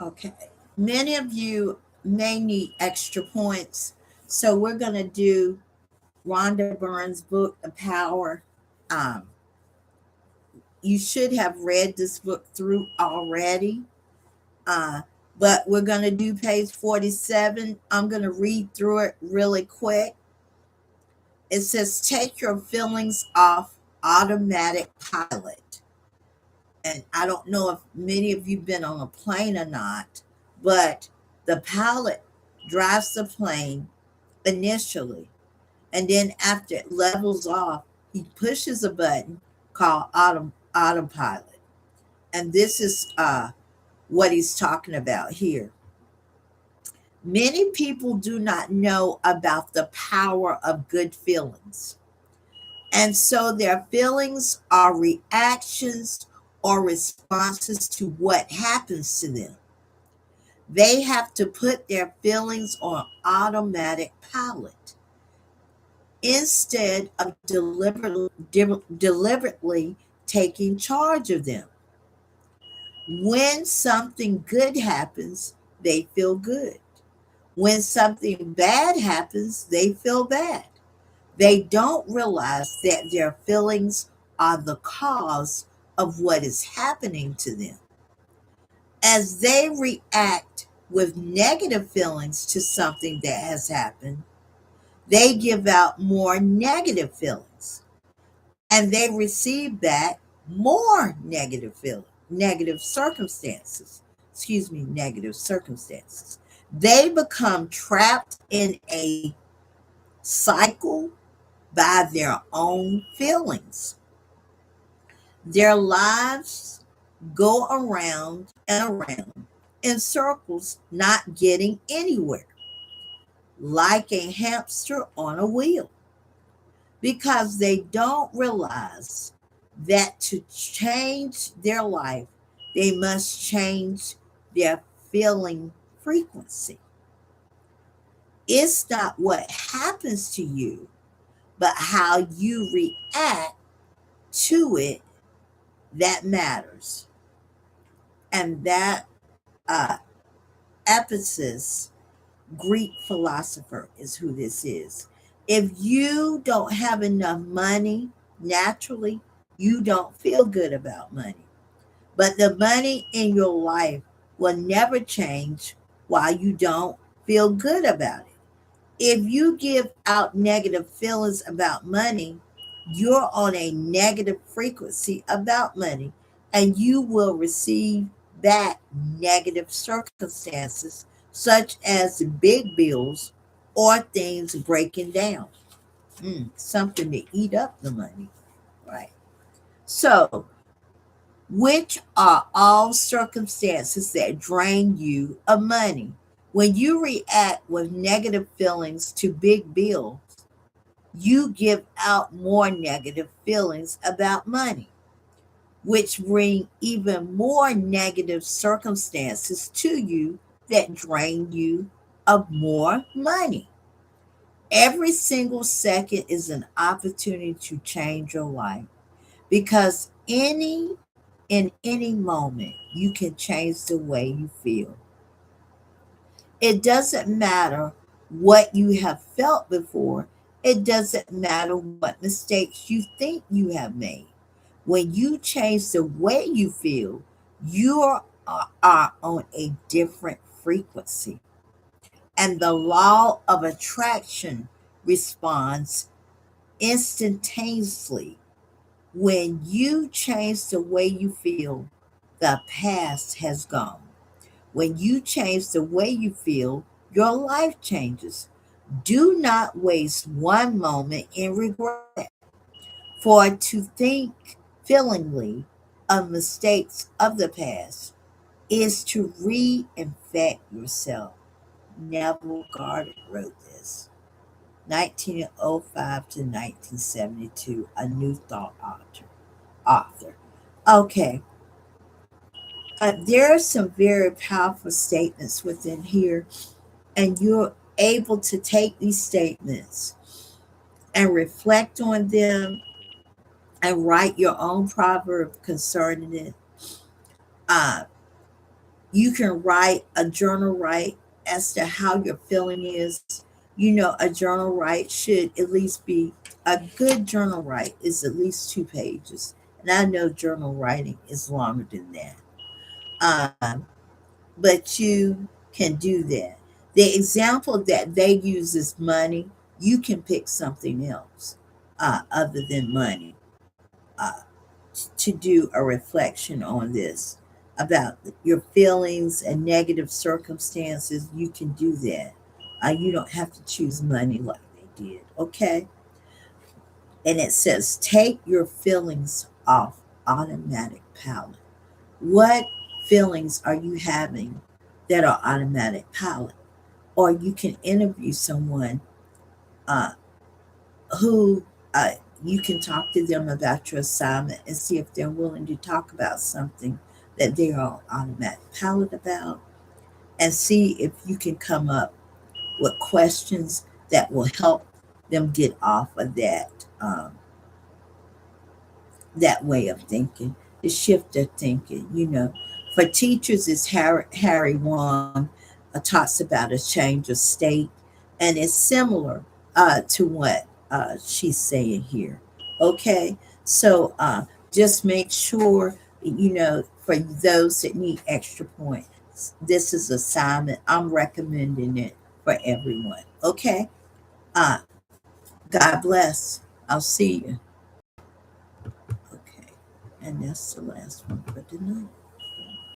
Okay. Many of you may need extra points. So we're going to do Rhonda Byrne's book, The Power. Um, you should have read this book through already, uh, but we're going to do page 47. I'm going to read through it really quick. It says, take your feelings off automatic pilot. And I don't know if many of you have been on a plane or not, but the pilot drives the plane initially, and then after it levels off, he pushes a button called autopilot. And this is what he's talking about here. Many people do not know about the power of good feelings. And so their feelings are reactions or responses to what happens to them. They have to put their feelings on automatic pilot instead of deliberately taking charge of them. When something good happens, they feel good. When something bad happens, they feel bad. They don't realize that their feelings are the cause of what is happening to them. As they react with negative feelings to something that has happened, they give out more negative feelings and they receive back more negative circumstances. Negative circumstances. They become trapped in a cycle by their own feelings. Their lives go around and around in circles, not getting anywhere, like a hamster on a wheel, because they don't realize that to change their life, they must change their feeling frequency. It's not what happens to you, but how you react to it that matters. And that uh, Epictetus, Greek philosopher, is who this is. If you don't have enough money, naturally, you don't feel good about money. But the money in your life will never change while you don't feel good about it. If you give out negative feelings about money, you're on a negative frequency about money and you will receive back negative circumstances such as big bills or things breaking down. Something to eat up the money, right? So, which are all circumstances that drain you of money. When you react with negative feelings to big bills, you give out more negative feelings about money, which bring even more negative circumstances to you that drain you of more money. Every single second is an opportunity to change your life because in any moment you can change the way you feel. It doesn't matter what you have felt before. It doesn't matter what mistakes you think you have made. When you change the way you feel, you are on a different frequency. And the law of attraction responds instantaneously. When you change the way you feel, the past has gone. When you change the way you feel, your life changes. Do not waste one moment in regret. For to think feelingly of mistakes of the past is to reinfect yourself. Neville Goddard wrote this. 1905 to 1972, a New Thought author. Okay, there are some very powerful statements within here, and you're able to take these statements and reflect on them and write your own proverb concerning it. Uh, You can write a journal write as to how your feeling is. A journal write should at least be a good journal write is at least 2 pages. And I know journal writing is longer than that. Um, but you can do that. The example that they use is money. You can pick something else other than money uh, to do a reflection on this about your feelings and negative circumstances. You can do that. You don't have to choose money like they did. Okay. And it says, take your feelings off automatic pilot. What feelings are you having that are automatic pilot? Or you can interview someone uh, who you can talk to them about your assignment and see if they're willing to talk about something that they are automatic pilot about, and see if you can come up with questions that will help them get off of that way of thinking, the shift of thinking. For teachers, it's Harry Wong talks about a change of state, and it's similar to what she's saying here. Okay, so just make sure, for those that need extra points, this is assignment. I'm recommending it for everyone. Okay, uh, God bless. I'll see you. Okay, and that's the last one for tonight.